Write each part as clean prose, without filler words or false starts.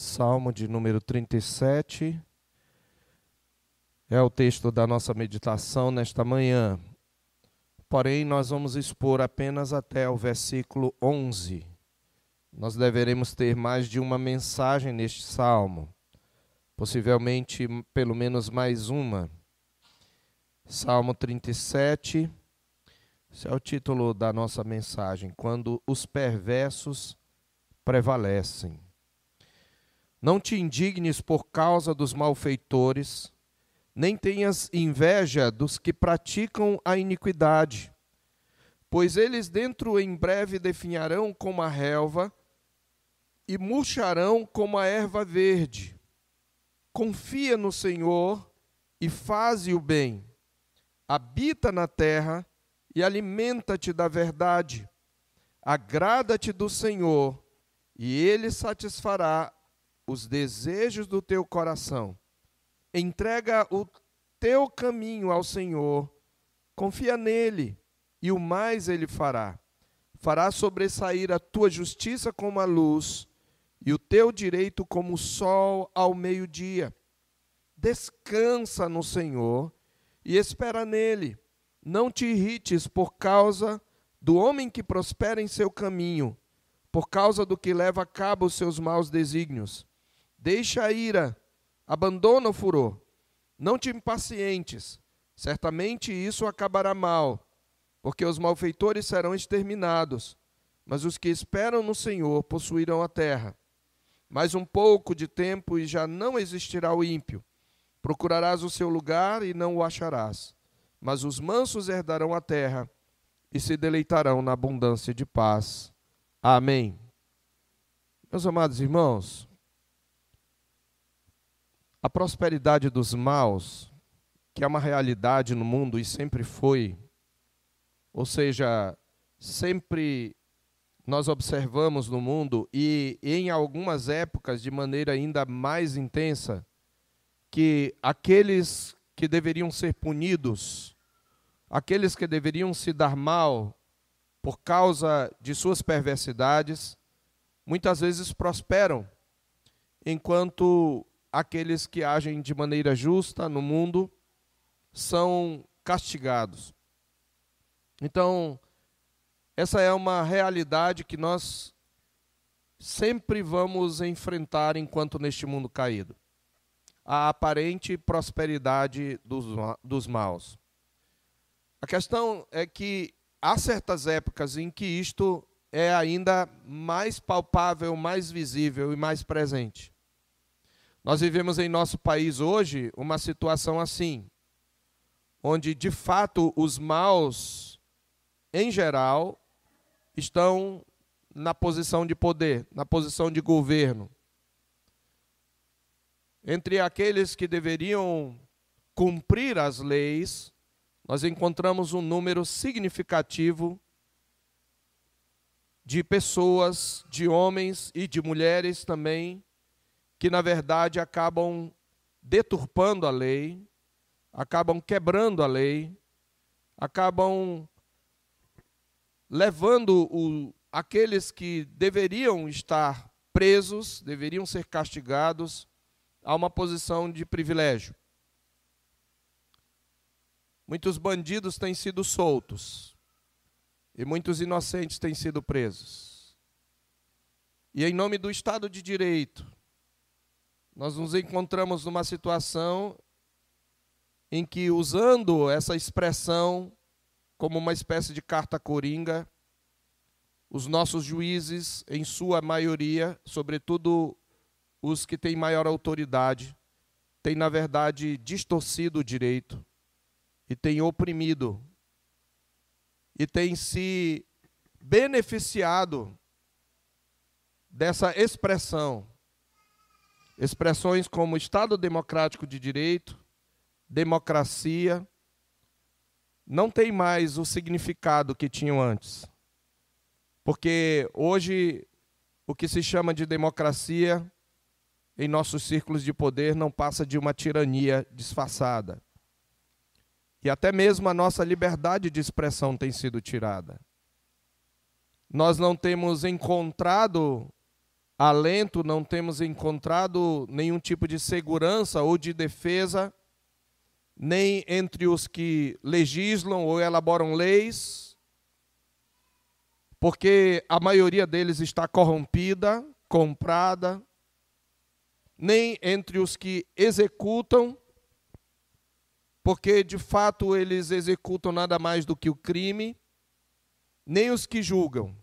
Salmo de número 37 é o texto da nossa meditação nesta manhã. Porém, nós vamos expor apenas até o versículo 11. Nós deveremos ter mais de uma mensagem neste salmo, possivelmente pelo menos mais uma. Salmo 37, esse é o título da nossa mensagem: Quando os perversos prevalecem. Não te indignes por causa dos malfeitores, nem tenhas inveja dos que praticam a iniquidade, pois eles dentro em breve definharão como a relva e murcharão como a erva verde. Confia no Senhor e faze o bem. Habita na terra e alimenta-te da verdade. Agrada-te do Senhor e Ele satisfará os desejos do teu coração. Entrega o teu caminho ao Senhor, confia nele, e o mais ele fará. Fará sobressair a tua justiça como a luz, e o teu direito como o sol ao meio-dia. Descansa no Senhor e espera nele. Não te irrites por causa do homem que prospera em seu caminho, por causa do que leva a cabo os seus maus desígnios. Deixa a ira, abandona o furor. Não te impacientes, certamente isso acabará mal, porque os malfeitores serão exterminados, mas os que esperam no Senhor possuirão a terra. Mais um pouco de tempo e já não existirá o ímpio. Procurarás o seu lugar e não o acharás, mas os mansos herdarão a terra e se deleitarão na abundância de paz. Amém. Meus amados irmãos, a prosperidade dos maus, que é uma realidade no mundo e sempre foi, ou seja, sempre nós observamos no mundo e em algumas épocas de maneira ainda mais intensa, que aqueles que deveriam ser punidos, aqueles que deveriam se dar mal por causa de suas perversidades, muitas vezes prosperam, enquanto aqueles que agem de maneira justa no mundo são castigados. Então, essa é uma realidade que nós sempre vamos enfrentar enquanto neste mundo caído. A aparente prosperidade dos maus. A questão é que há certas épocas em que isto é ainda mais palpável, mais visível e mais presente. Nós vivemos em nosso país hoje uma situação assim, onde de fato os maus, em geral, estão na posição de poder, na posição de governo. Entre aqueles que deveriam cumprir as leis, nós encontramos um número significativo de pessoas, de homens e de mulheres também, que na verdade acabam deturpando a lei, acabam quebrando a lei, acabam levando aqueles que deveriam estar presos, deveriam ser castigados, a uma posição de privilégio. Muitos bandidos têm sido soltos e muitos inocentes têm sido presos. E em nome do Estado de Direito, nós nos encontramos numa situação em que, usando essa expressão como uma espécie de carta coringa, os nossos juízes, em sua maioria, sobretudo os que têm maior autoridade, têm, na verdade, distorcido o direito e têm oprimido e têm se beneficiado dessa expressão. Expressões como Estado Democrático de Direito, democracia, não tem mais o significado que tinham antes. Porque hoje o que se chama de democracia em nossos círculos de poder não passa de uma tirania disfarçada. E até mesmo a nossa liberdade de expressão tem sido tirada. Nós não temos encontrado alento, não temos encontrado nenhum tipo de segurança ou de defesa, nem entre os que legislam ou elaboram leis, porque a maioria deles está corrompida, comprada, nem entre os que executam, porque de fato eles executam nada mais do que o crime, nem os que julgam.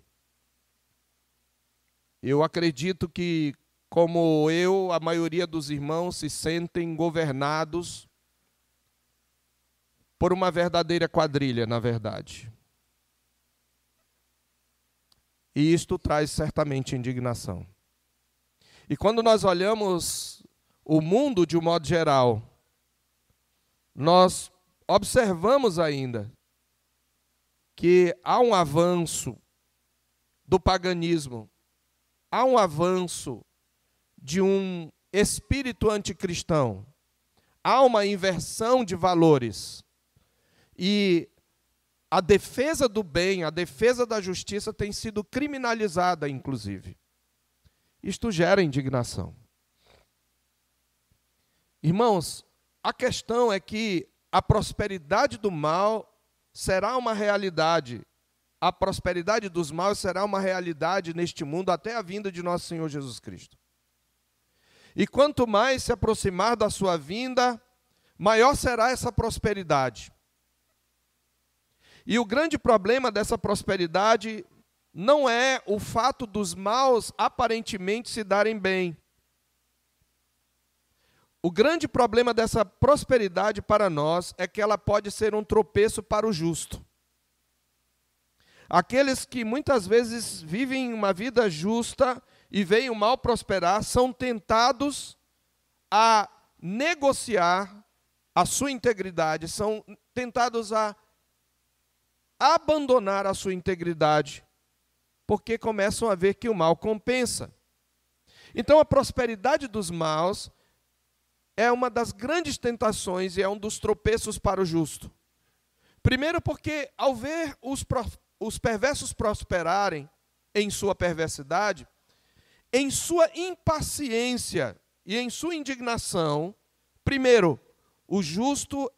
Eu acredito que, como eu, a maioria dos irmãos se sentem governados por uma verdadeira quadrilha, na verdade. E isto traz certamente indignação. E quando nós olhamos o mundo de um modo geral, nós observamos ainda que há um avanço do paganismo, há um avanço de um espírito anticristão, há uma inversão de valores. E a defesa do bem, a defesa da justiça tem sido criminalizada, inclusive. Isto gera indignação. Irmãos, a questão é que a prosperidade do mal será uma realidade. A prosperidade dos maus será uma realidade neste mundo até a vinda de nosso Senhor Jesus Cristo. E quanto mais se aproximar da sua vinda, maior será essa prosperidade. E o grande problema dessa prosperidade não é o fato dos maus aparentemente se darem bem. O grande problema dessa prosperidade para nós é que ela pode ser um tropeço para o justo. Aqueles que muitas vezes vivem uma vida justa e veem o mal prosperar, são tentados a negociar a sua integridade, são tentados a abandonar a sua integridade, porque começam a ver que o mal compensa. Então, a prosperidade dos maus é uma das grandes tentações e é um dos tropeços para o justo. Primeiro porque, ao ver os perversos prosperarem em sua perversidade, em sua impaciência e em sua indignação, primeiro, o justo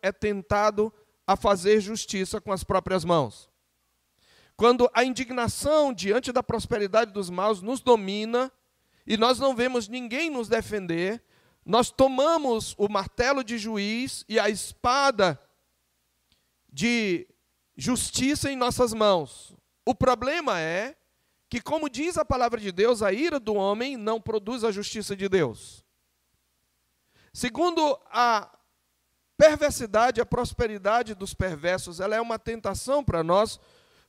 é tentado a fazer justiça com as próprias mãos. Quando a indignação diante da prosperidade dos maus nos domina e nós não vemos ninguém nos defender, nós tomamos o martelo de juiz e a espada de justiça em nossas mãos. O problema é que, como diz a palavra de Deus, a ira do homem não produz a justiça de Deus. Segundo a perversidade, a prosperidade dos perversos, ela é uma tentação para nós,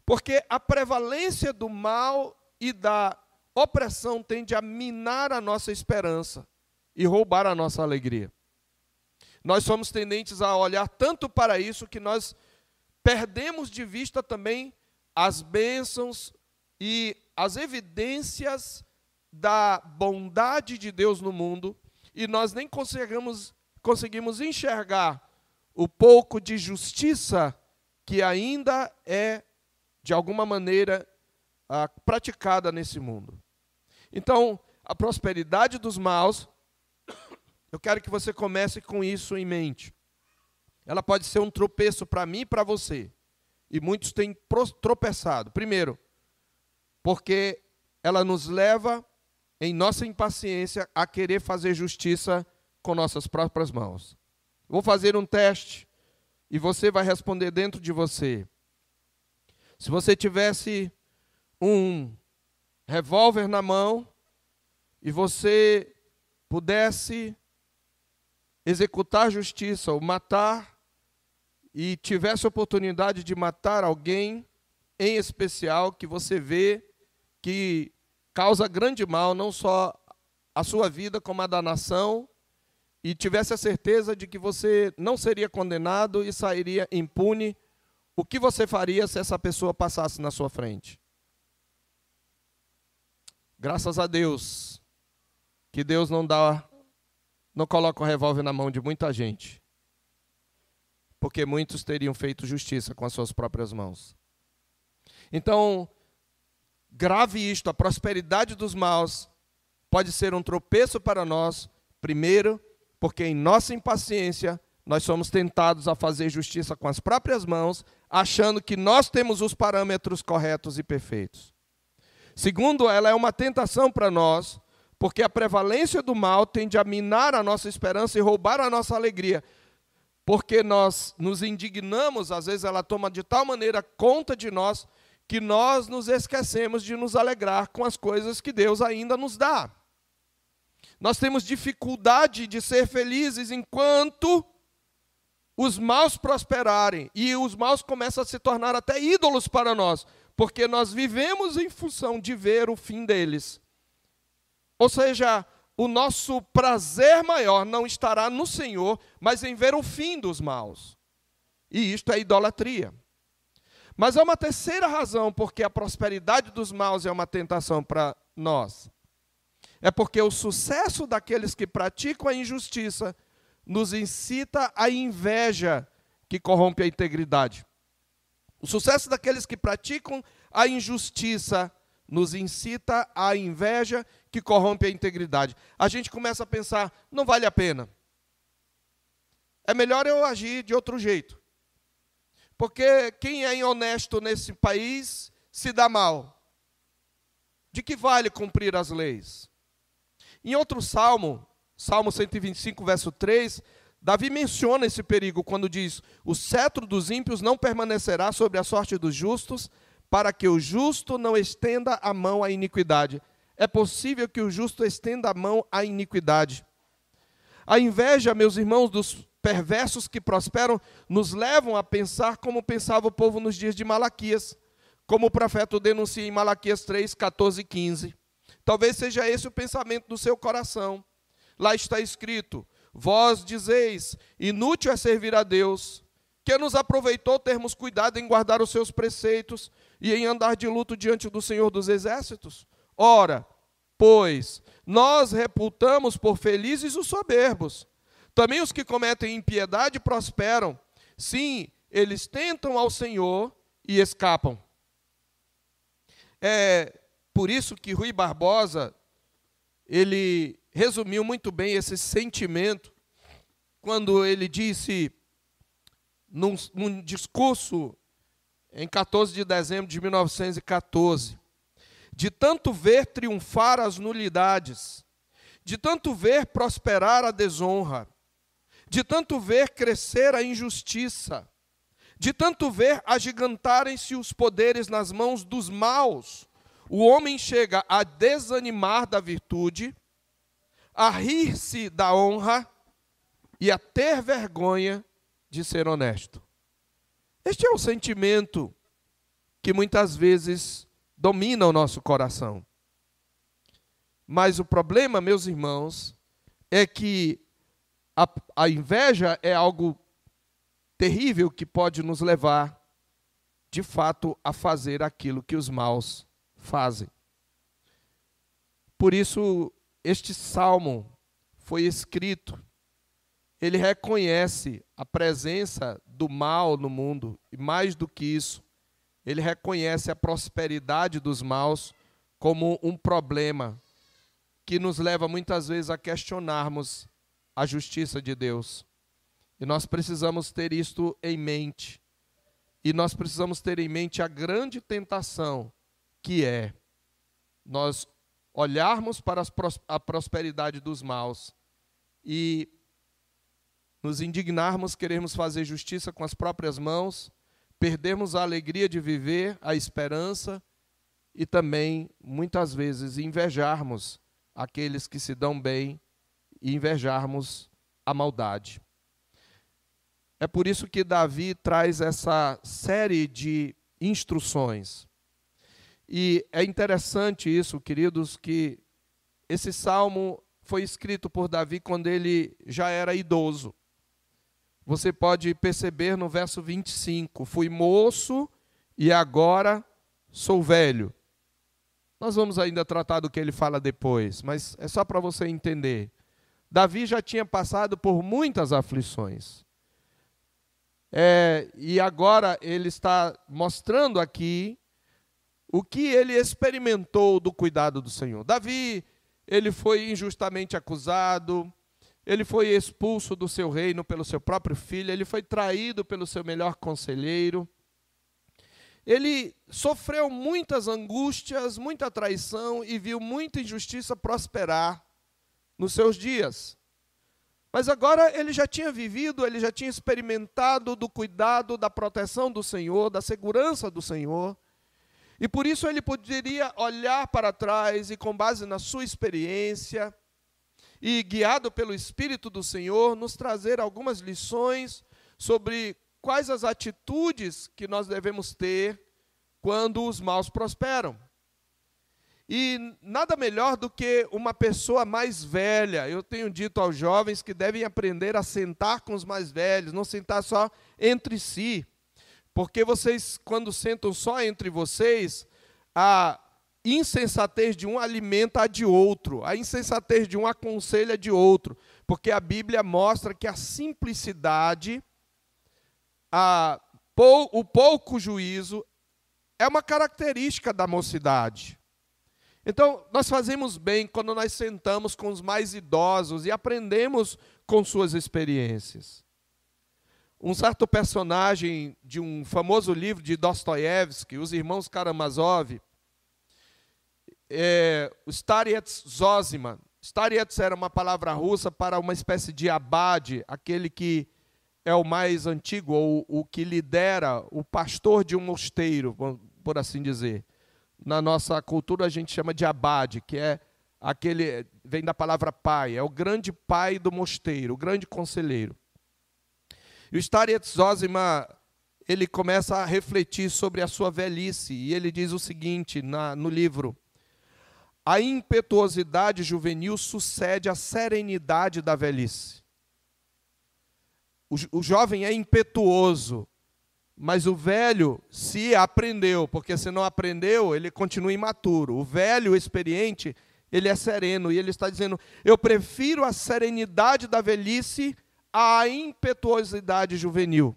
porque a prevalência do mal e da opressão tende a minar a nossa esperança e roubar a nossa alegria. Nós somos tendentes a olhar tanto para isso que nós perdemos de vista também as bênçãos e as evidências da bondade de Deus no mundo, e nós nem conseguimos enxergar o pouco de justiça que ainda é, de alguma maneira, praticada nesse mundo. Então, a prosperidade dos maus, eu quero que você comece com isso em mente. Ela pode ser um tropeço para mim e para você. E muitos têm tropeçado. Primeiro, porque ela nos leva, em nossa impaciência, a querer fazer justiça com nossas próprias mãos. Vou fazer um teste e você vai responder dentro de você. Se você tivesse um revólver na mão e você pudesse executar justiça ou matar e tivesse a oportunidade de matar alguém em especial que você vê que causa grande mal, não só a sua vida como a da nação, e tivesse a certeza de que você não seria condenado e sairia impune, o que você faria se essa pessoa passasse na sua frente? Graças a Deus, que Deus não coloca o revólver na mão de muita gente, porque muitos teriam feito justiça com as suas próprias mãos. Então, grave isto, a prosperidade dos maus pode ser um tropeço para nós, primeiro, porque em nossa impaciência nós somos tentados a fazer justiça com as próprias mãos, achando que nós temos os parâmetros corretos e perfeitos. Segundo, ela é uma tentação para nós, porque a prevalência do mal tende a minar a nossa esperança e roubar a nossa alegria. Porque nós nos indignamos, às vezes ela toma de tal maneira conta de nós, que nós nos esquecemos de nos alegrar com as coisas que Deus ainda nos dá. Nós temos dificuldade de ser felizes enquanto os maus prosperarem, e os maus começam a se tornar até ídolos para nós, porque nós vivemos em função de ver o fim deles. Ou seja, o nosso prazer maior não estará no Senhor, mas em ver o fim dos maus. E isto é idolatria. Mas há uma terceira razão porque a prosperidade dos maus é uma tentação para nós. É porque o sucesso daqueles que praticam a injustiça nos incita à inveja que corrompe a integridade. O sucesso daqueles que praticam a injustiça nos incita à inveja que corrompe a integridade. A gente começa a pensar, não vale a pena. É melhor eu agir de outro jeito. Porque quem é honesto nesse país se dá mal. De que vale cumprir as leis? Em outro salmo, Salmo 125, verso 3, Davi menciona esse perigo quando diz: o cetro dos ímpios não permanecerá sobre a sorte dos justos, para que o justo não estenda a mão à iniquidade. É possível que o justo estenda a mão à iniquidade. A inveja, meus irmãos, dos perversos que prosperam, nos levam a pensar como pensava o povo nos dias de Malaquias, como o profeta o denuncia em Malaquias 3, 14 e 15. Talvez seja esse o pensamento do seu coração. Lá está escrito: vós dizeis, inútil é servir a Deus, que nos aproveitou termos cuidado em guardar os seus preceitos e em andar de luto diante do Senhor dos Exércitos. Ora, pois, nós reputamos por felizes os soberbos. Também os que cometem impiedade prosperam. Sim, eles tentam ao Senhor e escapam. É por isso que Rui Barbosa, ele resumiu muito bem esse sentimento quando ele disse, num discurso em 14 de dezembro de 1914, de tanto ver triunfar as nulidades, de tanto ver prosperar a desonra, de tanto ver crescer a injustiça, de tanto ver agigantarem-se os poderes nas mãos dos maus, o homem chega a desanimar da virtude, a rir-se da honra e a ter vergonha de ser honesto. Este é o sentimento que muitas vezes domina o nosso coração. Mas o problema, meus irmãos, é que a inveja é algo terrível que pode nos levar, de fato, a fazer aquilo que os maus fazem. Por isso, este salmo foi escrito, ele reconhece a presença do mal no mundo, e mais do que isso, ele reconhece a prosperidade dos maus como um problema que nos leva muitas vezes a questionarmos a justiça de Deus. E nós precisamos ter isto em mente. E nós precisamos ter em mente a grande tentação que é nós olharmos para a prosperidade dos maus e nos indignarmos, querermos fazer justiça com as próprias mãos, perdermos a alegria de viver, a esperança e também, muitas vezes, invejarmos aqueles que se dão bem e invejarmos a maldade. É por isso que Davi traz essa série de instruções. E é interessante isso, queridos, que esse salmo foi escrito por Davi quando ele já era idoso. Você pode perceber no verso 25, fui moço e agora sou velho. Nós vamos ainda tratar do que ele fala depois, mas é só para você entender. Davi já tinha passado por muitas aflições. E agora ele está mostrando aqui o que ele experimentou do cuidado do Senhor. Davi, ele foi injustamente acusado, ele foi expulso do seu reino pelo seu próprio filho, ele foi traído pelo seu melhor conselheiro. Ele sofreu muitas angústias, muita traição e viu muita injustiça prosperar nos seus dias. Mas agora ele já tinha vivido, ele já tinha experimentado do cuidado, da proteção do Senhor, da segurança do Senhor. E por isso ele poderia olhar para trás e, com base na sua experiência e guiado pelo Espírito do Senhor, nos trazer algumas lições sobre quais as atitudes que nós devemos ter quando os maus prosperam. E nada melhor do que uma pessoa mais velha. Eu tenho dito aos jovens que devem aprender a sentar com os mais velhos, não sentar só entre si. Porque vocês, quando sentam só entre vocês, a insensatez de um alimenta a de outro, a insensatez de um aconselha de outro. Porque a Bíblia mostra que a simplicidade, o pouco juízo, é uma característica da mocidade. Então, nós fazemos bem quando nós sentamos com os mais idosos e aprendemos com suas experiências. Um certo personagem de um famoso livro de Dostoiévski, Os Irmãos Karamazov, o Starets Zosima. Starets era uma palavra russa para uma espécie de abade, aquele que é o mais antigo, ou o que lidera, o pastor de um mosteiro, por assim dizer. Na nossa cultura a gente chama de abade, que é aquele, vem da palavra pai, é o grande pai do mosteiro, o grande conselheiro. E o Starets Zosima, ele começa a refletir sobre a sua velhice, e ele diz o seguinte no livro: a impetuosidade juvenil sucede à serenidade da velhice. O jovem é impetuoso, mas o velho se aprendeu, porque se não aprendeu, ele continua imaturo. O velho experiente, ele é sereno, e ele está dizendo: eu prefiro a serenidade da velhice à impetuosidade juvenil.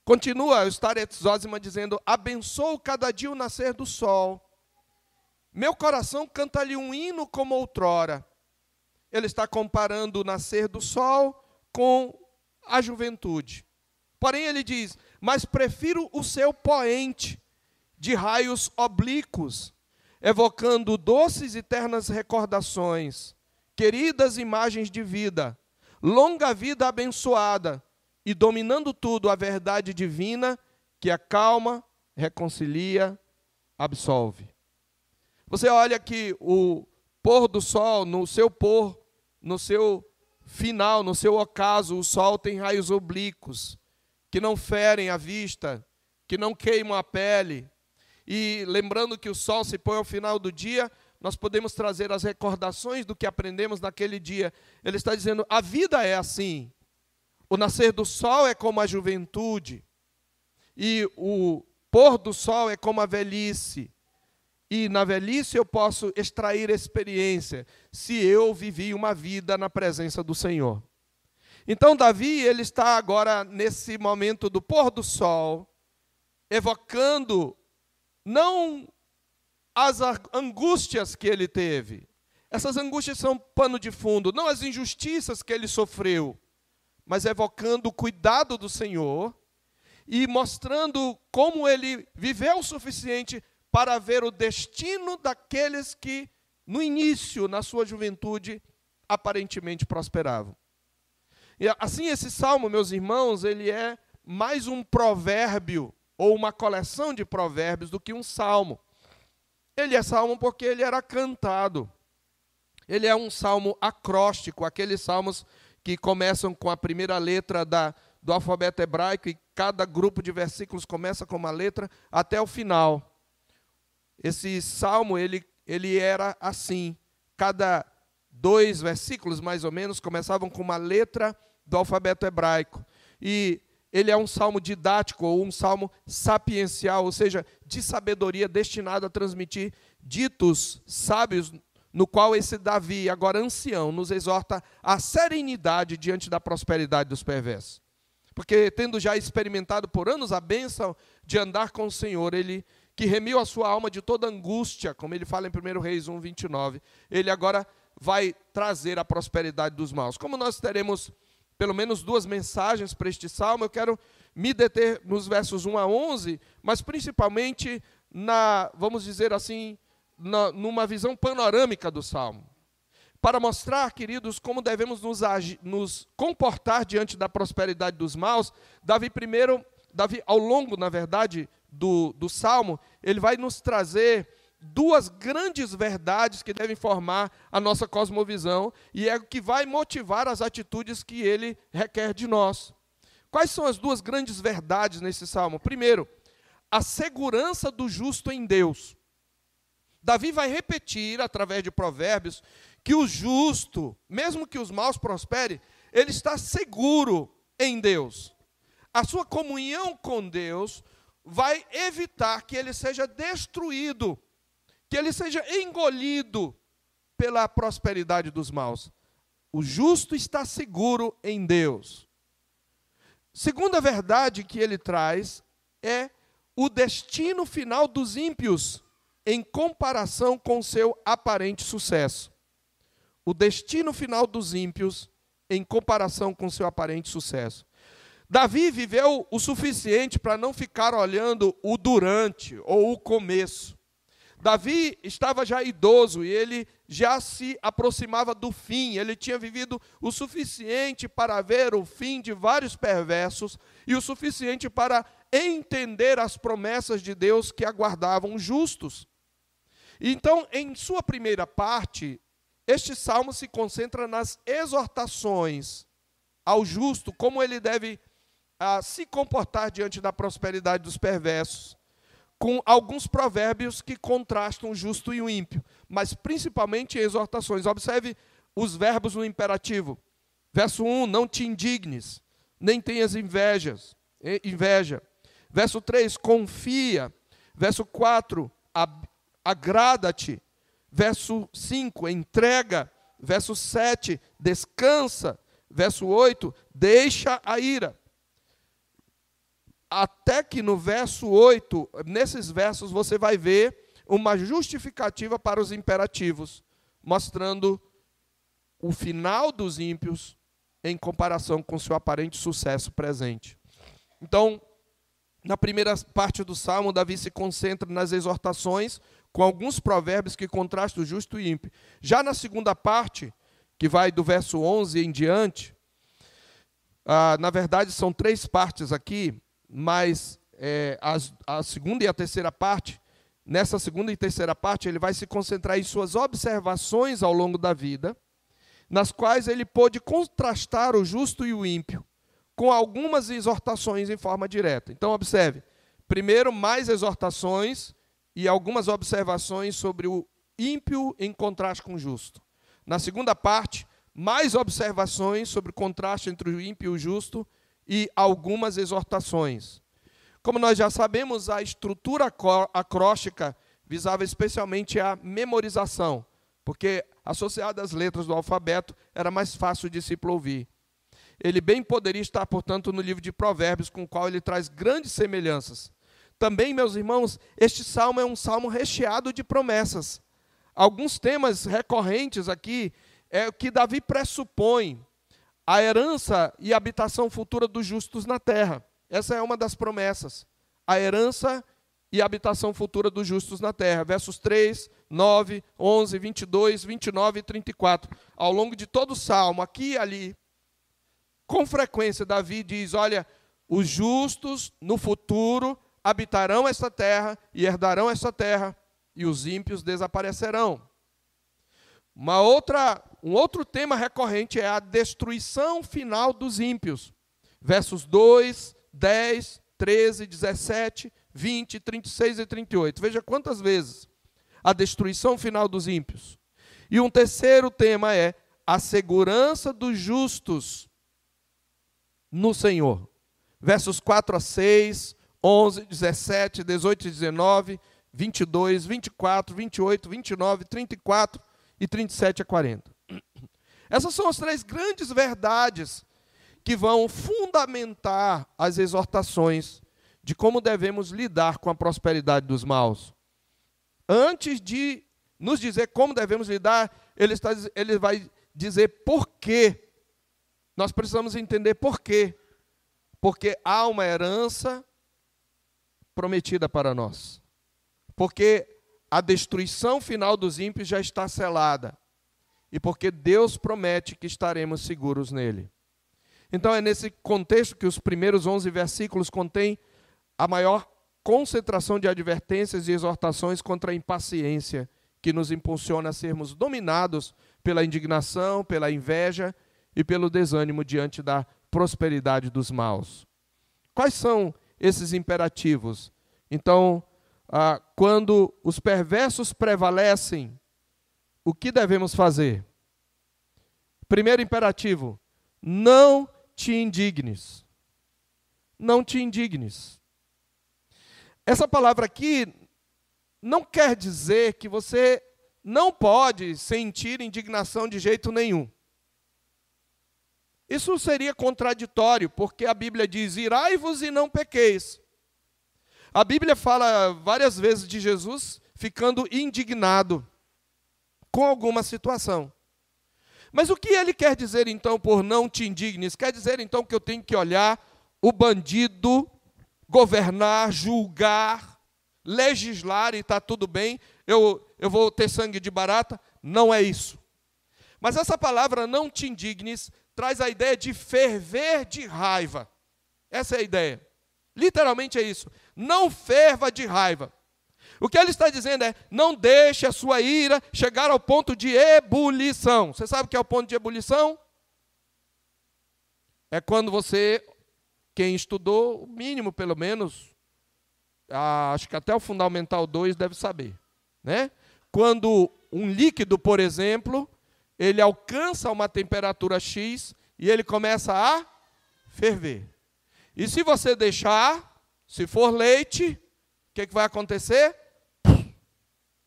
Continua o Starets Zosima dizendo: abençoo cada dia o nascer do sol. Meu coração canta-lhe um hino como outrora. Ele está comparando o nascer do sol com a juventude. Porém, ele diz: mas prefiro o seu poente, de raios oblíquos, evocando doces e ternas recordações, queridas imagens de vida, longa vida abençoada, e dominando tudo a verdade divina, que acalma, reconcilia, absolve. Você olha que o pôr do sol, no seu final, no seu ocaso, o sol tem raios oblíquos, que não ferem a vista, que não queimam a pele. E lembrando que o sol se põe ao final do dia, nós podemos trazer as recordações do que aprendemos naquele dia. Ele está dizendo: a vida é assim. O nascer do sol é como a juventude, e o pôr do sol é como a velhice. E na velhice eu posso extrair experiência, se eu vivi uma vida na presença do Senhor. Então Davi, ele está agora nesse momento do pôr do sol, evocando não as angústias que ele teve. Essas angústias são pano de fundo, não as injustiças que ele sofreu, mas evocando o cuidado do Senhor e mostrando como ele viveu o suficiente para ver o destino daqueles que, no início, na sua juventude, aparentemente prosperavam. E assim, esse salmo, meus irmãos, ele é mais um provérbio, ou uma coleção de provérbios, do que um salmo. Ele é salmo porque ele era cantado. Ele é um salmo acróstico, aqueles salmos que começam com a primeira letra do alfabeto hebraico, e cada grupo de versículos começa com uma letra até o final. Esse salmo, ele era assim, cada 2 versículos, mais ou menos, começavam com uma letra do alfabeto hebraico. E ele é um salmo didático, ou um salmo sapiencial, ou seja, de sabedoria, destinado a transmitir ditos sábios, no qual esse Davi, agora ancião, nos exorta à serenidade diante da prosperidade dos perversos. Porque, tendo já experimentado por anos a bênção de andar com o Senhor, ele que remiu a sua alma de toda angústia, como ele fala em 1 Reis 1, 29, ele agora vai trazer a prosperidade dos maus. Como nós teremos pelo menos 2 mensagens para este salmo, eu quero me deter nos versos 1 a 11, mas principalmente vamos dizer assim, numa visão panorâmica do salmo. Para mostrar, queridos, como devemos nos comportar diante da prosperidade dos maus, Davi, ao longo, na verdade, do salmo, ele vai nos trazer 2 grandes verdades que devem formar a nossa cosmovisão e é o que vai motivar as atitudes que ele requer de nós. Quais são as 2 grandes verdades nesse salmo? Primeiro, a segurança do justo em Deus. Davi vai repetir, através de provérbios, que o justo, mesmo que os maus prosperem, ele está seguro em Deus. A sua comunhão com Deus vai evitar que ele seja destruído, que ele seja engolido pela prosperidade dos maus. O justo está seguro em Deus. Segunda verdade que ele traz é o destino final dos ímpios em comparação com seu aparente sucesso. O destino final dos ímpios em comparação com seu aparente sucesso. Davi viveu o suficiente para não ficar olhando o durante ou o começo. Davi estava já idoso e ele já se aproximava do fim. Ele tinha vivido o suficiente para ver o fim de vários perversos e o suficiente para entender as promessas de Deus que aguardavam os justos. Então, em sua primeira parte, este salmo se concentra nas exortações ao justo, como ele deve se comportar diante da prosperidade dos perversos, com alguns provérbios que contrastam o justo e o ímpio, mas principalmente exortações. Observe os verbos no imperativo. Verso 1, não te indignes, nem tenhas inveja. Verso 3, confia. Verso 4, agrada-te. Verso 5, entrega. Verso 7, descansa. Verso 8, deixa a ira. Até que no verso 8, nesses versos você vai ver uma justificativa para os imperativos, mostrando o final dos ímpios em comparação com seu aparente sucesso presente. Então, na primeira parte do salmo, Davi se concentra nas exortações, com alguns provérbios que contrastam o justo e o ímpio. Já na segunda parte, que vai do verso 11 em diante, na verdade são 3 partes aqui, mas a segunda e a terceira parte, nessa segunda e terceira parte, ele vai se concentrar em suas observações ao longo da vida, nas quais ele pôde contrastar o justo e o ímpio, com algumas exortações em forma direta. Então, observe, primeiro, mais exortações e algumas observações sobre o ímpio em contraste com o justo. Na segunda parte, mais observações sobre o contraste entre o ímpio e o justo, e algumas exortações. Como nós já sabemos, a estrutura acróstica visava especialmente a memorização, porque associada às letras do alfabeto era mais fácil o discípulo ouvir. Ele bem poderia estar, portanto, no livro de Provérbios, com o qual ele traz grandes semelhanças. Também, meus irmãos, este salmo é um salmo recheado de promessas. Alguns temas recorrentes aqui é o que Davi pressupõe: a herança e a habitação futura dos justos na terra. Essa é uma das promessas. A herança e a habitação futura dos justos na terra. Versos 3, 9, 11, 22, 29 e 34. Ao longo de todo o salmo, aqui e ali, com frequência, Davi diz, olha, os justos no futuro habitarão esta terra e herdarão esta terra, e os ímpios desaparecerão. Um outro tema recorrente é a destruição final dos ímpios. Versos 2, 10, 13, 17, 20, 36 e 38. Veja quantas vezes a destruição final dos ímpios. E um terceiro tema é a segurança dos justos no Senhor. Versos 4 a 6, 11, 17, 18 e 19, 22, 24, 28, 29, 34 e 37 a 40. Essas são as 3 grandes verdades que vão fundamentar as exortações de como devemos lidar com a prosperidade dos maus. Antes de nos dizer como devemos lidar, ele vai dizer por quê. Nós precisamos entender por quê. Porque há uma herança prometida para nós. Porque a destruição final dos ímpios já está selada. E porque Deus promete que estaremos seguros nele. Então é nesse contexto que os primeiros 11 versículos contêm a maior concentração de advertências e exortações contra a impaciência, que nos impulsiona a sermos dominados pela indignação, pela inveja e pelo desânimo diante da prosperidade dos maus. Quais são esses imperativos? Então, quando os perversos prevalecem, o que devemos fazer? Primeiro imperativo, não te indignes. Não te indignes. Essa palavra aqui não quer dizer que você não pode sentir indignação de jeito nenhum. Isso seria contraditório, porque a Bíblia diz, irai-vos e não pequeis. A Bíblia fala várias vezes de Jesus ficando indignado com alguma situação. Mas o que ele quer dizer então por não te indignes? Quer dizer então que eu tenho que olhar o bandido, governar, julgar, legislar e está tudo bem, eu vou ter sangue de barata? Não é isso. Mas essa palavra não te indignes traz a ideia de ferver de raiva. Essa é a ideia. Literalmente é isso. Não ferva de raiva. O que ele está dizendo é, não deixe a sua ira chegar ao ponto de ebulição. Você sabe o que é o ponto de ebulição? É quando você, quem estudou, o mínimo pelo menos, acho que até o Fundamental 2 deve saber, né? Quando um líquido, por exemplo, ele alcança uma temperatura X e ele começa a ferver. E se você deixar, se for leite, o que vai acontecer?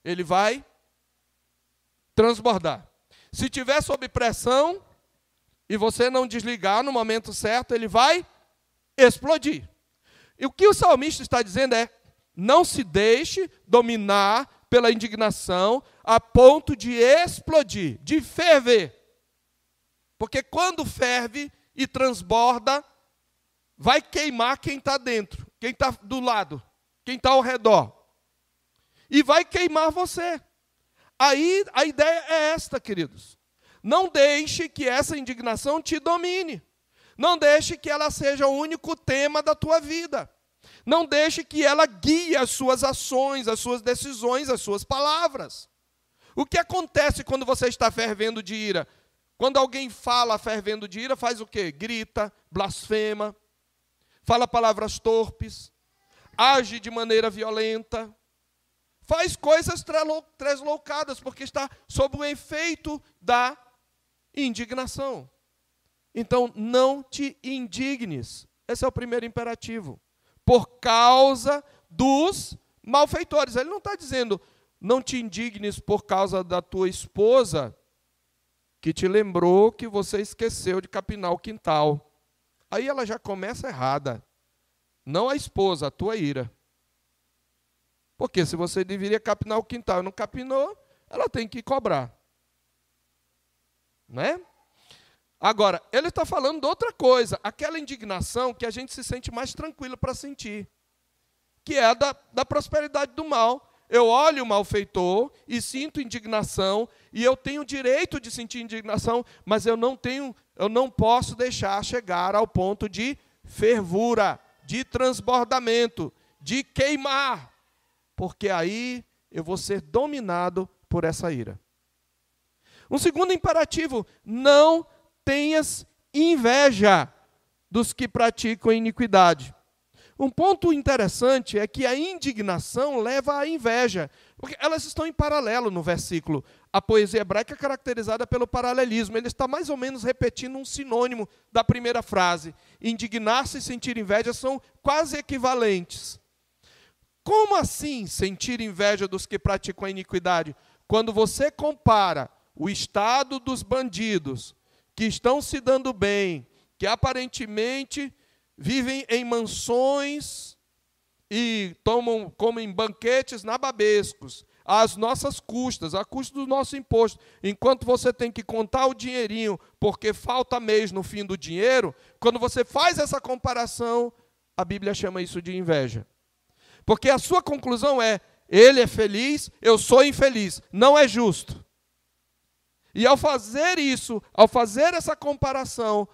Ele vai transbordar. Se tiver sob pressão e você não desligar no momento certo, ele vai explodir. E o que o salmista está dizendo é, não se deixe dominar pela indignação a ponto de explodir, de ferver. Porque quando ferve e transborda, vai queimar quem está dentro, quem está do lado, quem está ao redor. E vai queimar você. Aí a ideia é esta, queridos. Não deixe que essa indignação te domine. Não deixe que ela seja o único tema da tua vida. Não deixe que ela guie as suas ações, as suas decisões, as suas palavras. O que acontece quando você está fervendo de ira? Quando alguém fala fervendo de ira, faz o quê? Grita, blasfema, fala palavras torpes, age de maneira violenta, faz coisas tresloucadas, porque está sob o efeito da indignação. Então, não te indignes. Esse é o primeiro imperativo. Por causa dos malfeitores. Ele não está dizendo, não te indignes por causa da tua esposa, que te lembrou que você esqueceu de capinar o quintal. Aí ela já começa errada. Não a esposa, a tua ira. Porque se você deveria capinar o quintal e não capinou, ela tem que cobrar. Né? Agora, ele está falando de outra coisa, aquela indignação que a gente se sente mais tranquilo para sentir, que é a da prosperidade do mal. Eu olho o malfeitor e sinto indignação, e eu tenho o direito de sentir indignação, mas eu não posso deixar chegar ao ponto de fervura, de transbordamento, de queimar, porque aí eu vou ser dominado por essa ira. Um segundo imperativo, não tenhas inveja dos que praticam iniquidade. Um ponto interessante é que a indignação leva à inveja, porque elas estão em paralelo no versículo. A poesia hebraica é caracterizada pelo paralelismo. Ele está mais ou menos repetindo um sinônimo da primeira frase. Indignar-se e sentir inveja são quase equivalentes. Como assim sentir inveja dos que praticam a iniquidade? Quando você compara o estado dos bandidos, que estão se dando bem, que aparentemente vivem em mansões, e comem banquetes nababescos, às nossas custas, à custa do nosso imposto, enquanto você tem que contar o dinheirinho, porque falta mês no fim do dinheiro, quando você faz essa comparação, a Bíblia chama isso de inveja. Porque a sua conclusão é, ele é feliz, eu sou infeliz. Não é justo. E ao fazer isso, ao fazer essa comparação,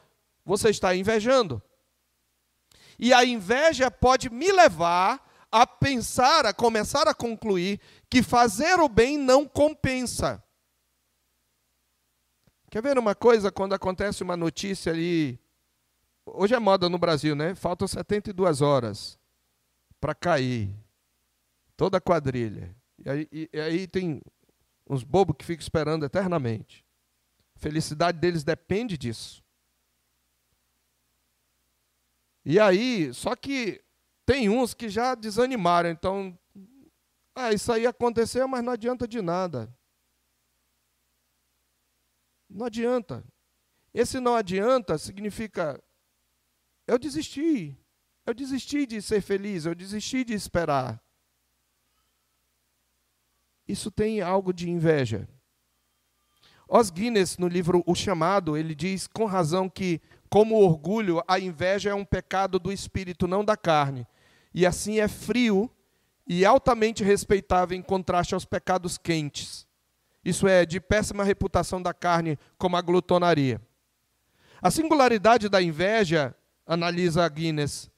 você está invejando. E a inveja pode me levar a pensar, a começar a concluir que fazer o bem não compensa. Quer ver uma coisa? Quando acontece uma notícia ali, hoje é moda no Brasil, né? Faltam 72 horas para cair toda a quadrilha. E aí tem uns bobos que ficam esperando eternamente. A felicidade deles depende disso. E aí, só que tem uns que já desanimaram, então, isso aí aconteceu, mas não adianta de nada. Não adianta. Esse não adianta significa, eu desisti de ser feliz, eu desisti de esperar. Isso tem algo de inveja. Os Guinness, no livro O Chamado, ele diz com razão que, como o orgulho, a inveja é um pecado do espírito, não da carne. E assim é frio e altamente respeitável em contraste aos pecados quentes. Isso é, de péssima reputação da carne, como a glutonaria. A singularidade da inveja, analisa Guinness,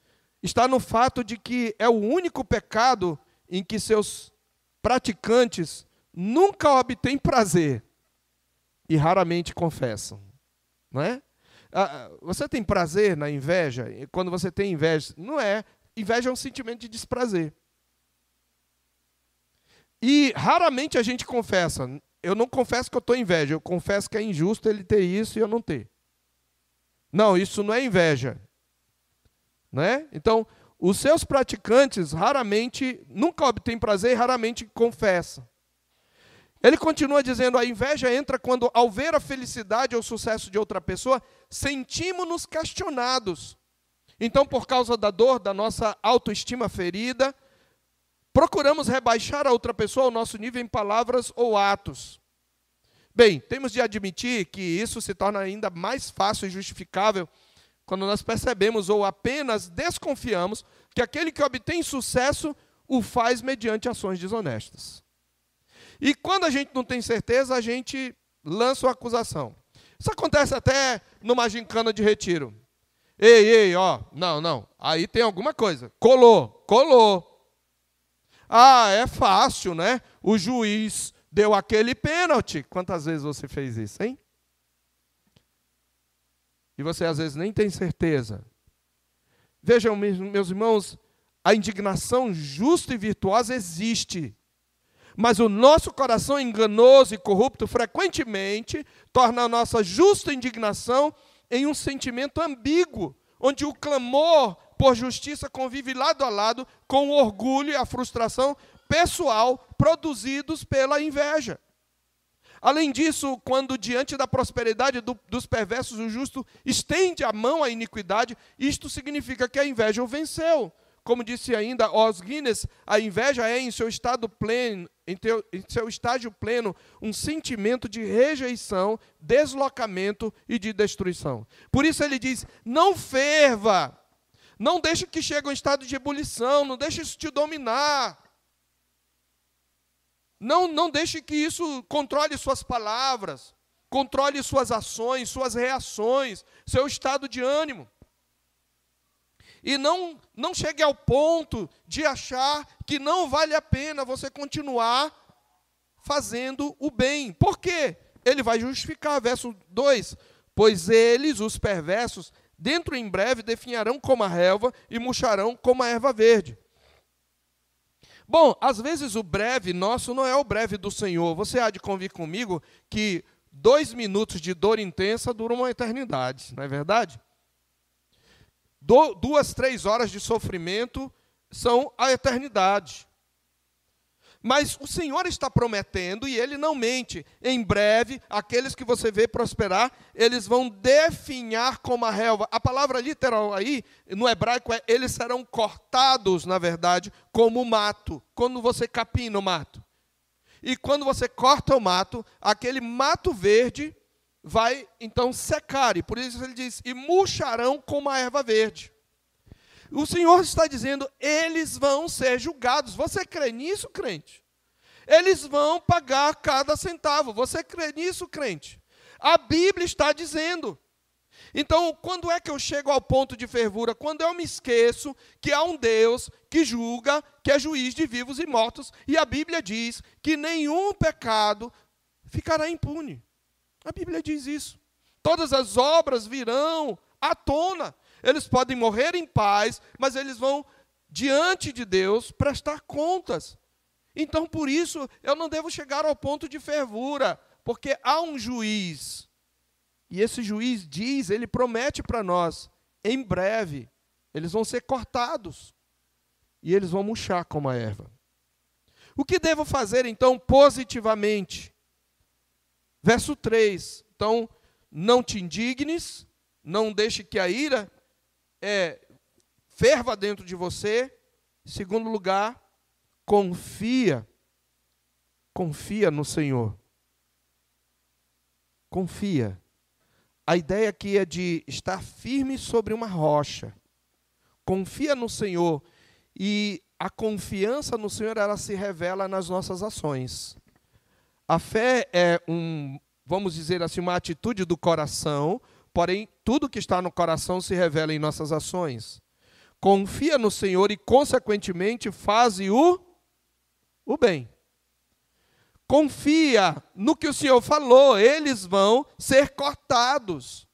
está no fato de que é o único pecado em que seus praticantes nunca obtêm prazer e raramente confessam. Não é? Você tem prazer na inveja? E quando você tem inveja, não é. Inveja é um sentimento de desprazer. E raramente a gente confessa. Eu não confesso que eu estou inveja, eu confesso que é injusto ele ter isso e eu não ter. Não, isso não é inveja. Não é? Então, os seus praticantes raramente, nunca obtêm prazer e raramente confessam. Ele continua dizendo, a inveja entra quando, ao ver a felicidade ou o sucesso de outra pessoa, sentimos-nos questionados. Então, por causa da dor, da nossa autoestima ferida, procuramos rebaixar a outra pessoa ao nosso nível em palavras ou atos. Bem, temos de admitir que isso se torna ainda mais fácil e justificável quando nós percebemos ou apenas desconfiamos que aquele que obtém sucesso o faz mediante ações desonestas. E quando a gente não tem certeza, a gente lança uma acusação. Isso acontece até numa gincana de retiro. Ei, ó, não, aí tem alguma coisa. Colou. É fácil, né? O juiz deu aquele pênalti. Quantas vezes você fez isso, hein? E você às vezes nem tem certeza. Vejam, meus irmãos, a indignação justa e virtuosa existe. Mas o nosso coração enganoso e corrupto frequentemente torna a nossa justa indignação em um sentimento ambíguo, onde o clamor por justiça convive lado a lado com o orgulho e a frustração pessoal produzidos pela inveja. Além disso, quando diante da prosperidade dos perversos o justo estende a mão à iniquidade, isto significa que a inveja o venceu. Como disse ainda Os Guinness, a inveja é, em seu estágio pleno, um sentimento de rejeição, deslocamento e de destruição. Por isso ele diz, não ferva, não deixe que chegue a um estado de ebulição, não deixe isso te dominar. Não deixe que isso controle suas palavras, controle suas ações, suas reações, seu estado de ânimo. E não chegue ao ponto de achar que não vale a pena você continuar fazendo o bem. Por quê? Ele vai justificar, verso 2. Pois eles, os perversos, dentro em breve definharão como a relva e murcharão como a erva verde. Bom, às vezes o breve nosso não é o breve do Senhor. Você há de convir comigo que 2 minutos de dor intensa duram uma eternidade, não é verdade? 2, 3 horas de sofrimento são a eternidade. Mas o Senhor está prometendo, e Ele não mente. Em breve, aqueles que você vê prosperar, eles vão definhar como a relva. A palavra literal aí, no hebraico, é eles serão cortados, na verdade, como o mato. Quando você capina o mato. E quando você corta o mato, aquele mato verde vai, então, secar. E por isso ele diz, e murcharão como a erva verde. O Senhor está dizendo, eles vão ser julgados. Você crê nisso, crente? Eles vão pagar cada centavo. Você crê nisso, crente? A Bíblia está dizendo. Então, quando é que eu chego ao ponto de fervura? Quando eu me esqueço que há um Deus que julga, que é juiz de vivos e mortos, e a Bíblia diz que nenhum pecado ficará impune. A Bíblia diz isso. Todas as obras virão à tona. Eles podem morrer em paz, mas eles vão, diante de Deus, prestar contas. Então, por isso, eu não devo chegar ao ponto de fervura, porque há um juiz. E esse juiz diz, ele promete para nós, em breve, eles vão ser cortados. E eles vão murchar como a erva. O que devo fazer, então, positivamente? Verso 3. Então, não te indignes, não deixe que a ira ferva dentro de você. Em segundo lugar, confia no Senhor. Confia. A ideia aqui é de estar firme sobre uma rocha. Confia no Senhor. E a confiança no Senhor, ela se revela nas nossas ações. A fé é vamos dizer assim, uma atitude do coração, porém, tudo que está no coração se revela em nossas ações. Confia no Senhor e, consequentemente, faze o bem. Confia no que o Senhor falou, eles vão ser cortados.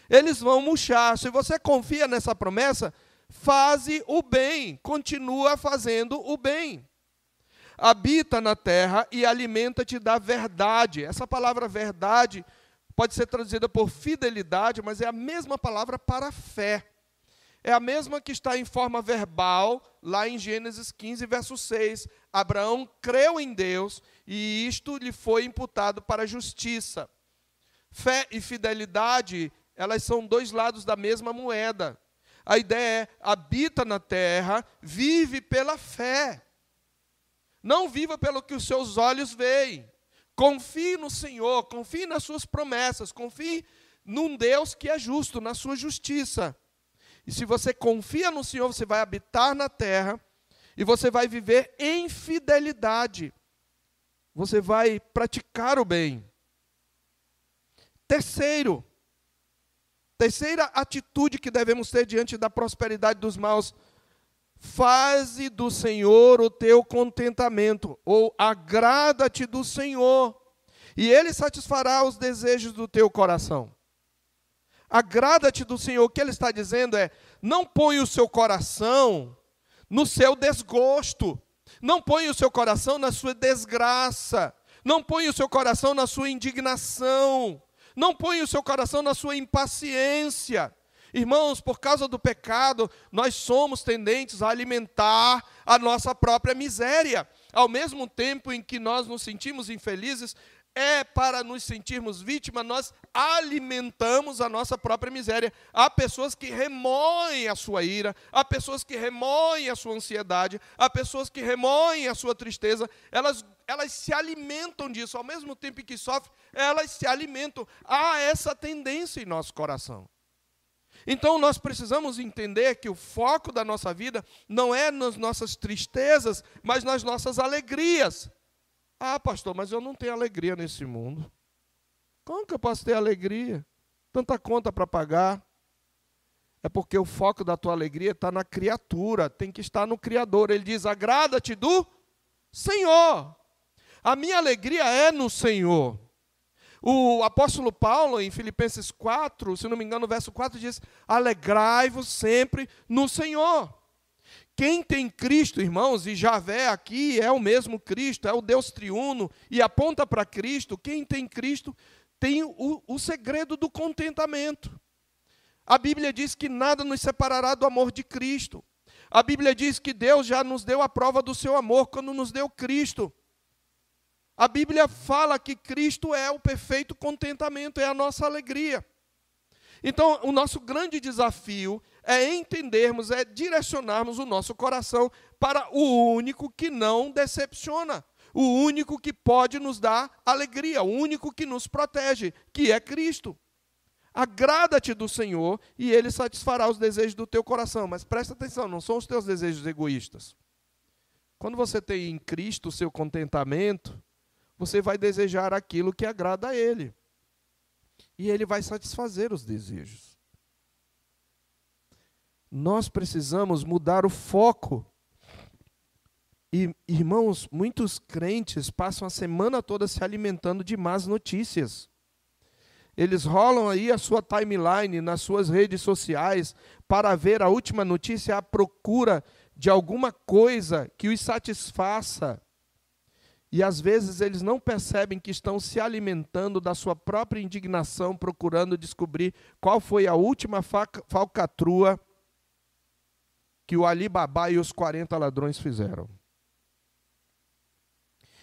Eles vão murchar. Se você confia nessa promessa, faze o bem, continua fazendo o bem. Habita na terra e alimenta-te da verdade. Essa palavra verdade pode ser traduzida por fidelidade, mas é a mesma palavra para fé. É a mesma que está em forma verbal, lá em Gênesis 15, verso 6. Abraão creu em Deus e isto lhe foi imputado para a justiça. Fé e fidelidade, elas são dois lados da mesma moeda. A ideia é, habita na terra, vive pela fé. Não viva pelo que os seus olhos veem. Confie no Senhor, confie nas suas promessas, confie num Deus que é justo, na sua justiça. E se você confia no Senhor, você vai habitar na terra e você vai viver em fidelidade. Você vai praticar o bem. Terceira atitude que devemos ter diante da prosperidade dos maus: faze do Senhor o teu contentamento, ou agrada-te do Senhor, e Ele satisfará os desejos do teu coração. Agrada-te do Senhor. O que Ele está dizendo é, não põe o seu coração no seu desgosto, não põe o seu coração na sua desgraça, não põe o seu coração na sua indignação, não põe o seu coração na sua impaciência. Irmãos, por causa do pecado, nós somos tendentes a alimentar a nossa própria miséria. Ao mesmo tempo em que nós nos sentimos infelizes, para nos sentirmos vítimas, nós alimentamos a nossa própria miséria. Há pessoas que remoem a sua ira, há pessoas que remoem a sua ansiedade, há pessoas que remoem a sua tristeza, elas se alimentam disso. Ao mesmo tempo em que sofrem, elas se alimentam. Há essa tendência em nosso coração. Então, nós precisamos entender que o foco da nossa vida não é nas nossas tristezas, mas nas nossas alegrias. Ah, pastor, mas eu não tenho alegria nesse mundo. Como que eu posso ter alegria? Tanta conta para pagar. É porque o foco da tua alegria está na criatura, tem que estar no Criador. Ele diz, agrada-te do Senhor. A minha alegria é no Senhor. O apóstolo Paulo, em Filipenses 4, se não me engano, no verso 4, diz, alegrai-vos sempre no Senhor. Quem tem Cristo, irmãos, e Javé aqui é o mesmo Cristo, é o Deus triuno, e aponta para Cristo, quem tem Cristo tem o segredo do contentamento. A Bíblia diz que nada nos separará do amor de Cristo. A Bíblia diz que Deus já nos deu a prova do seu amor quando nos deu Cristo. A Bíblia fala que Cristo é o perfeito contentamento, é a nossa alegria. Então, o nosso grande desafio é entendermos, é direcionarmos o nosso coração para o único que não decepciona, o único que pode nos dar alegria, o único que nos protege, que é Cristo. Agrada-te do Senhor e Ele satisfará os desejos do teu coração. Mas presta atenção, não são os teus desejos egoístas. Quando você tem em Cristo o seu contentamento, você vai desejar aquilo que agrada a Ele. E Ele vai satisfazer os desejos. Nós precisamos mudar o foco. E, irmãos, muitos crentes passam a semana toda se alimentando de más notícias. Eles rolam aí a sua timeline nas suas redes sociais para ver a última notícia à procura de alguma coisa que os satisfaça. E às vezes eles não percebem que estão se alimentando da sua própria indignação, procurando descobrir qual foi a última falcatrua que o Ali Babá e os 40 ladrões fizeram.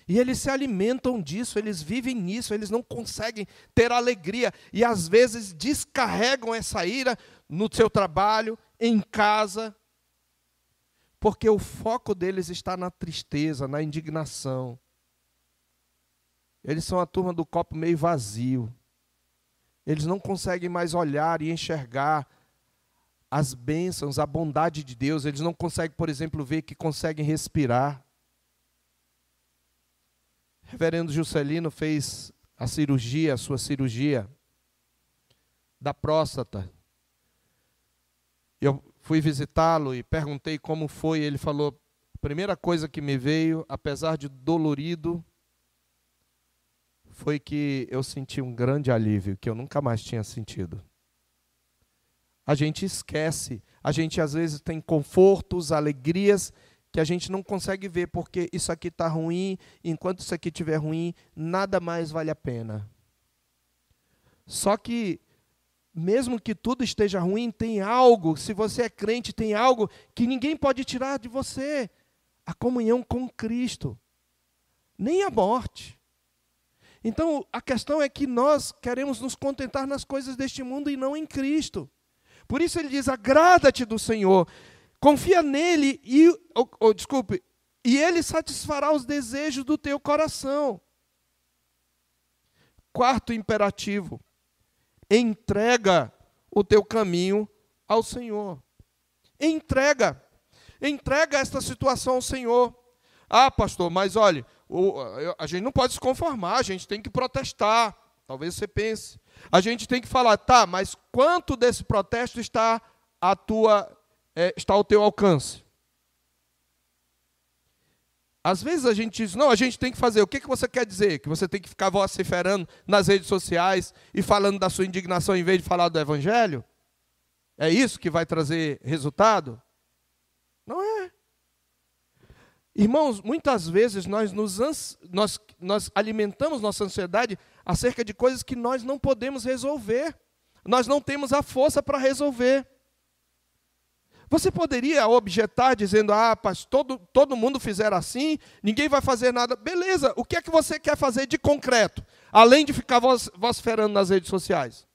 E eles se alimentam disso, eles vivem nisso, eles não conseguem ter alegria. E às vezes descarregam essa ira no seu trabalho, em casa, porque o foco deles está na tristeza, na indignação. Eles são a turma do copo meio vazio. Eles não conseguem mais olhar e enxergar as bênçãos, a bondade de Deus. Eles não conseguem, por exemplo, ver que conseguem respirar. Reverendo Juscelino fez a sua cirurgia da próstata. Eu fui visitá-lo e perguntei como foi. Ele falou, a primeira coisa que me veio, apesar de dolorido, foi que eu senti um grande alívio, que eu nunca mais tinha sentido. A gente esquece, a gente às vezes tem confortos, alegrias, que a gente não consegue ver, porque isso aqui está ruim, enquanto isso aqui estiver ruim, nada mais vale a pena. Só que, mesmo que tudo esteja ruim, tem algo, se você é crente, tem algo que ninguém pode tirar de você, a comunhão com Cristo, nem a morte. Então, a questão é que nós queremos nos contentar nas coisas deste mundo e não em Cristo. Por isso ele diz, agrada-te do Senhor, confia nele e Ele satisfará os desejos do teu coração. Quarto imperativo, entrega o teu caminho ao Senhor. Entrega esta situação ao Senhor. Ah, pastor, mas olha, a gente não pode se conformar, a gente tem que protestar. Talvez você pense. A gente tem que falar, tá, mas quanto desse protesto está ao teu alcance? Às vezes a gente diz, não, a gente tem que fazer. O que você quer dizer? Que você tem que ficar vociferando nas redes sociais e falando da sua indignação em vez de falar do Evangelho? É isso que vai trazer resultado? Não é. Irmãos, muitas vezes nós alimentamos nossa ansiedade acerca de coisas que nós não podemos resolver. Nós não temos a força para resolver. Você poderia objetar dizendo, mas todo mundo fizer assim, ninguém vai fazer nada. Beleza, o que é que você quer fazer de concreto? Além de ficar vociferando nas redes sociais.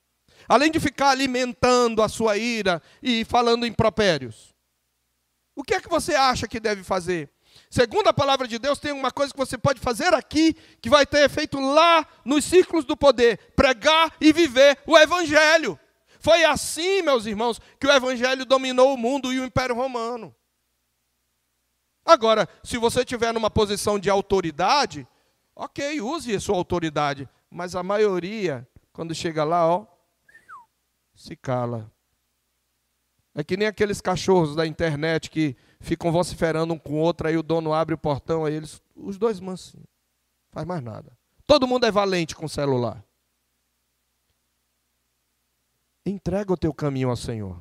Além de ficar alimentando a sua ira e falando impropérios. O que é que você acha que deve fazer? Segundo a palavra de Deus, tem uma coisa que você pode fazer aqui, que vai ter efeito lá nos círculos do poder. Pregar e viver o Evangelho. Foi assim, meus irmãos, que o Evangelho dominou o mundo e o Império Romano. Agora, se você estiver numa posição de autoridade, ok, use a sua autoridade. Mas a maioria, quando chega lá, se cala. É que nem aqueles cachorros da internet que ficam vociferando um com o outro, aí o dono abre o portão, aí os dois mansinhos. Faz mais nada. Todo mundo é valente com o celular. Entrega o teu caminho ao Senhor.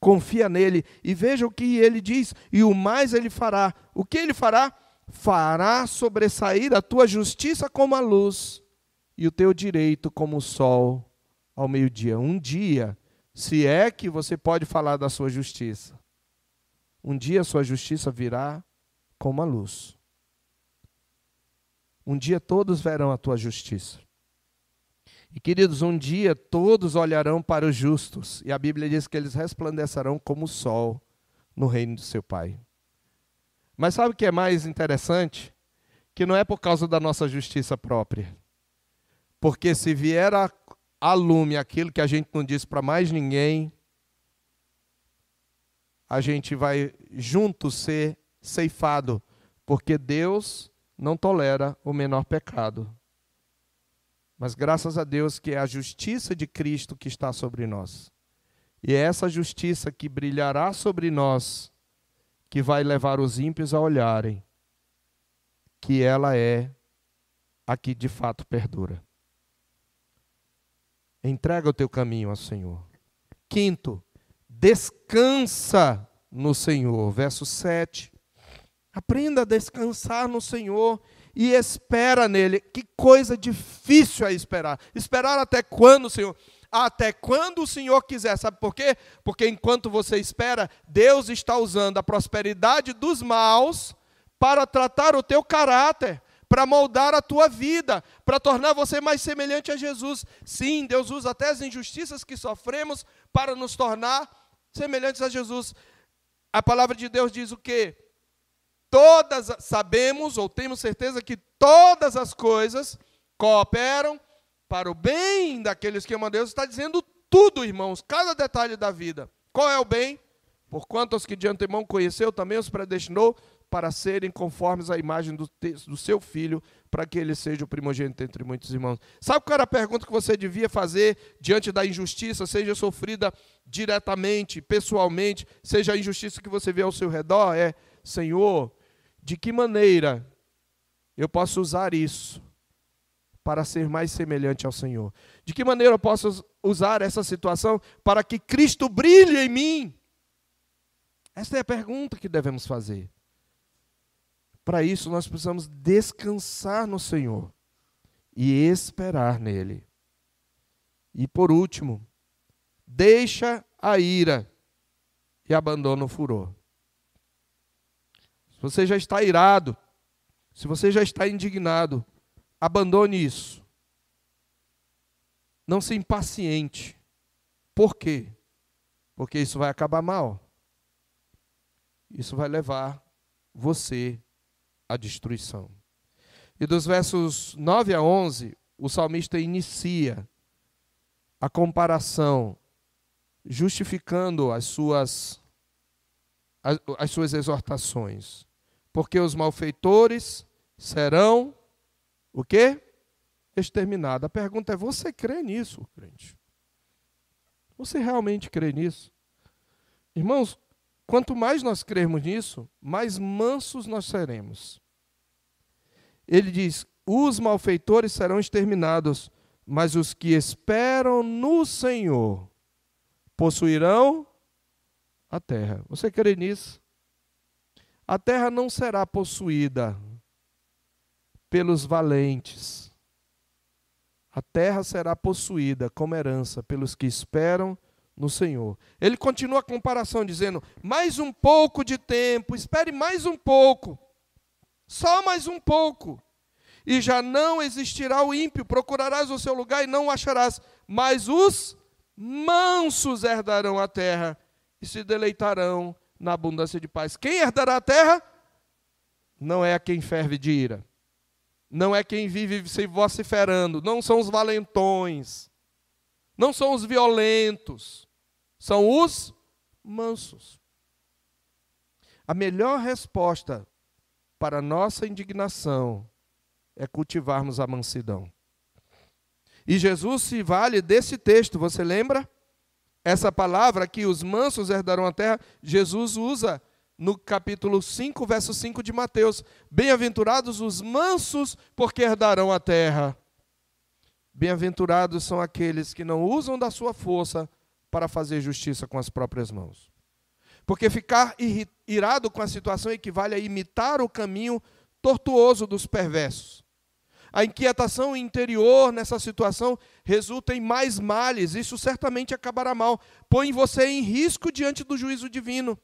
Confia nele e veja o que ele diz. E o mais ele fará. O que ele fará? Fará sobressair a tua justiça como a luz e o teu direito como o sol ao meio-dia. Um dia, se é que você pode falar da sua justiça, um dia a sua justiça virá como a luz. um dia todos verão a tua justiça. E, queridos, um dia todos olharão para os justos, e a Bíblia diz que eles resplandecerão como o sol no reino do seu Pai. Mas sabe o que é mais interessante? Que não é por causa da nossa justiça própria. Porque se vier a lume aquilo que a gente não diz para mais ninguém, a gente vai junto ser ceifado, porque Deus não tolera o menor pecado. Mas graças a Deus que é a justiça de Cristo que está sobre nós. E é essa justiça que brilhará sobre nós, que vai levar os ímpios a olharem que ela é a que de fato perdura. Entrega o teu caminho ao Senhor. Quinto, descansa no Senhor. Verso 7. Aprenda a descansar no Senhor e espera nele. Que coisa difícil é esperar. Esperar até quando, Senhor? Até quando o Senhor quiser. Sabe por quê? Porque enquanto você espera, Deus está usando a prosperidade dos maus para tratar o teu caráter, para moldar a tua vida, para tornar você mais semelhante a Jesus. Sim, Deus usa até as injustiças que sofremos para nos tornar semelhantes a Jesus. A palavra de Deus diz o quê? Sabemos, ou temos certeza que todas as coisas cooperam para o bem daqueles que amam a Deus. Está dizendo tudo, irmãos, cada detalhe da vida. Qual é o bem? Porquanto os que de antemão conheceu, também os predestinou para serem conformes à imagem do seu Filho, para que ele seja o primogênito entre muitos irmãos. Sabe qual era a pergunta que você devia fazer diante da injustiça, seja sofrida diretamente, pessoalmente, seja a injustiça que você vê ao seu redor? Senhor, de que maneira eu posso usar isso para ser mais semelhante ao Senhor? De que maneira eu posso usar essa situação para que Cristo brilhe em mim? Essa é a pergunta que devemos fazer. Para isso, nós precisamos descansar no Senhor e esperar nele. E por último, deixa a ira e abandona o furor. Se você já está irado, se você já está indignado, abandone isso. Não se impaciente. Por quê? Porque isso vai acabar mal. Isso vai levar você à destruição. E dos versos 9 a 11, o salmista inicia a comparação, justificando as suas exortações. Porque os malfeitores serão, o quê? Exterminados. A pergunta é, você crê nisso, crente? Você realmente crê nisso? Irmãos, quanto mais nós crermos nisso, mais mansos nós seremos. Ele diz, os malfeitores serão exterminados, mas os que esperam no Senhor possuirão a terra. Você crê nisso? A terra não será possuída pelos valentes. A terra será possuída como herança pelos que esperam no Senhor. Ele continua a comparação dizendo, mais um pouco de tempo, espere mais um pouco, só mais um pouco, e já não existirá o ímpio, procurarás o seu lugar e não o acharás, mas os mansos herdarão a terra e se deleitarão na abundância de paz. Quem herdará a terra? Não é a quem ferve de ira, não é quem vive se vociferando, não são os valentões, não são os violentos, são os mansos. A melhor resposta para a nossa indignação é cultivarmos a mansidão. E Jesus se vale desse texto, você lembra? Essa palavra que os mansos herdarão a terra, Jesus usa no capítulo 5, verso 5 de Mateus. Bem-aventurados os mansos, porque herdarão a terra. Bem-aventurados são aqueles que não usam da sua força para fazer justiça com as próprias mãos. Porque ficar irado com a situação equivale a imitar o caminho tortuoso dos perversos. A inquietação interior nessa situação resulta em mais males. Isso certamente acabará mal. Põe você em risco diante do juízo divino.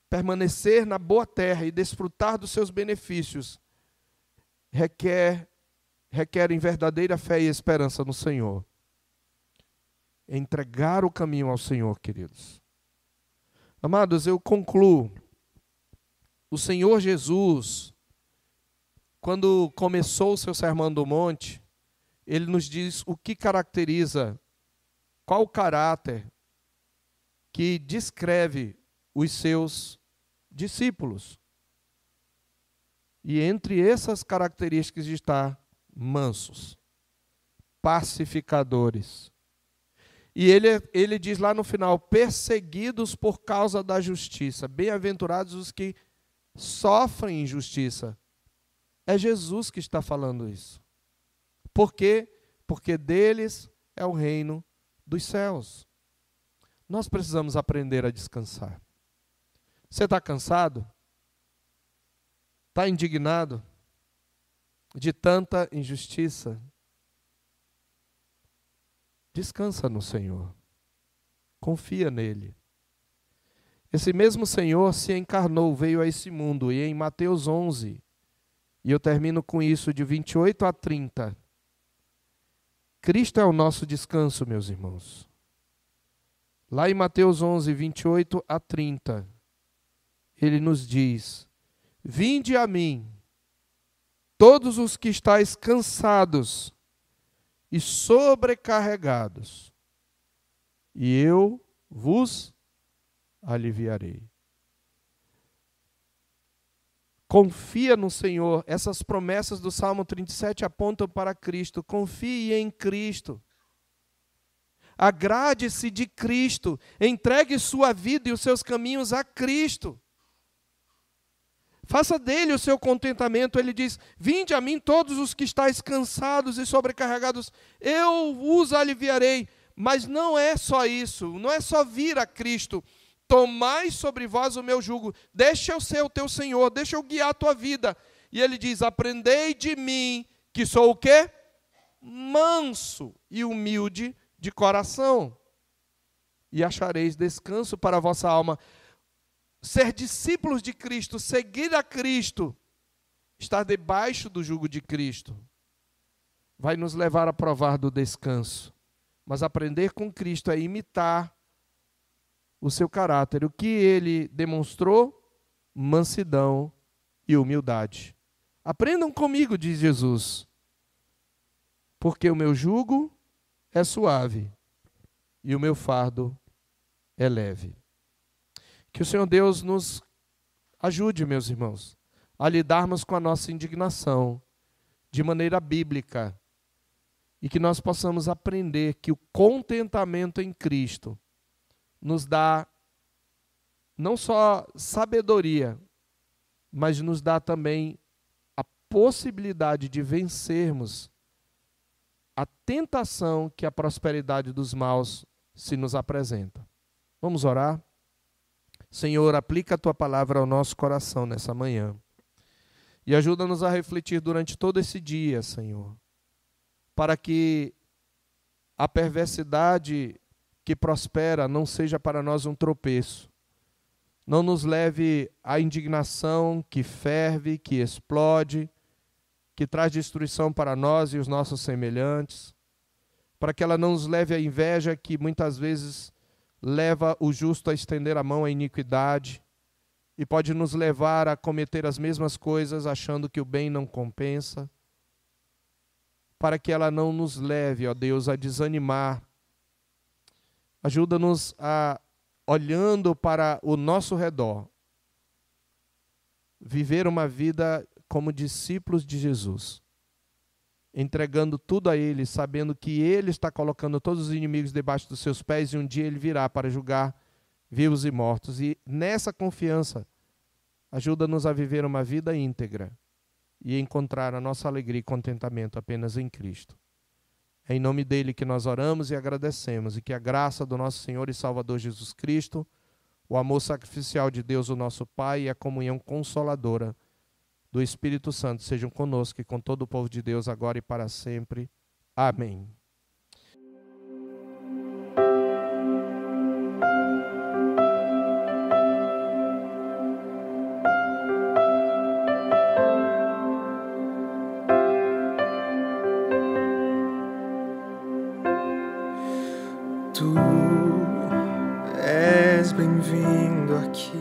Permanecer na boa terra e desfrutar dos seus benefícios requerem verdadeira fé e esperança no Senhor. Entregar o caminho ao Senhor, queridos. Amados, eu concluo. O Senhor Jesus, quando começou o seu Sermão do Monte, ele nos diz o que caracteriza, qual o caráter que descreve os seus discípulos. E entre essas características está mansos, pacificadores. E ele diz lá no final, perseguidos por causa da justiça. Bem-aventurados os que sofrem injustiça. É Jesus que está falando isso. Por quê? Porque deles é o reino dos céus. Nós precisamos aprender a descansar. Você está cansado? Está indignado de tanta injustiça? Descansa no Senhor. Confia nele. Esse mesmo Senhor se encarnou, veio a esse mundo, e em Mateus 11, e eu termino com isso, de 28 a 30. Cristo é o nosso descanso, meus irmãos. Lá em Mateus 11, 28 a 30, ele nos diz: vinde a mim, todos os que estáis cansados e sobrecarregados, e eu vos aliviarei. Confia no Senhor. Essas promessas do Salmo 37 apontam para Cristo. Confie em Cristo. Agrade-se de Cristo. Entregue sua vida e os seus caminhos a Cristo. Faça dele o seu contentamento. Ele diz: vinde a mim todos os que estáis cansados e sobrecarregados, eu os aliviarei. Mas não é só isso, não é só vir a Cristo. Tomai sobre vós o meu jugo, deixa eu ser o teu Senhor, deixa eu guiar a tua vida. E ele diz: aprendei de mim, que sou o quê? Manso e humilde de coração, e achareis descanso para a vossa alma. Ser discípulos de Cristo, seguir a Cristo, estar debaixo do jugo de Cristo, vai nos levar a provar do descanso. Mas aprender com Cristo é imitar o seu caráter, o que ele demonstrou: mansidão e humildade. Aprendam comigo, diz Jesus, porque o meu jugo é suave e o meu fardo é leve. Que o Senhor Deus nos ajude, meus irmãos, a lidarmos com a nossa indignação de maneira bíblica, e que nós possamos aprender que o contentamento em Cristo nos dá não só sabedoria, mas nos dá também a possibilidade de vencermos a tentação que a prosperidade dos maus se nos apresenta. Vamos orar? Senhor, aplica a Tua palavra ao nosso coração nessa manhã e ajuda-nos a refletir durante todo esse dia, Senhor, para que a perversidade que prospera não seja para nós um tropeço. Não nos leve à indignação que ferve, que explode, que traz destruição para nós e os nossos semelhantes, para que ela não nos leve à inveja que muitas vezes leva o justo a estender a mão à iniquidade e pode nos levar a cometer as mesmas coisas achando que o bem não compensa, para que ela não nos leve, ó Deus, a desanimar. Ajuda-nos a, olhando para o nosso redor, viver uma vida como discípulos de Jesus, entregando tudo a Ele, sabendo que Ele está colocando todos os inimigos debaixo dos seus pés e um dia Ele virá para julgar vivos e mortos. E nessa confiança, ajuda-nos a viver uma vida íntegra e encontrar a nossa alegria e contentamento apenas em Cristo. É em nome dele que nós oramos e agradecemos, e que a graça do nosso Senhor e Salvador Jesus Cristo, o amor sacrificial de Deus, o nosso Pai, e a comunhão consoladora do Espírito Santo sejam conosco e com todo o povo de Deus, agora e para sempre. Amém. Tu és bem-vindo aqui.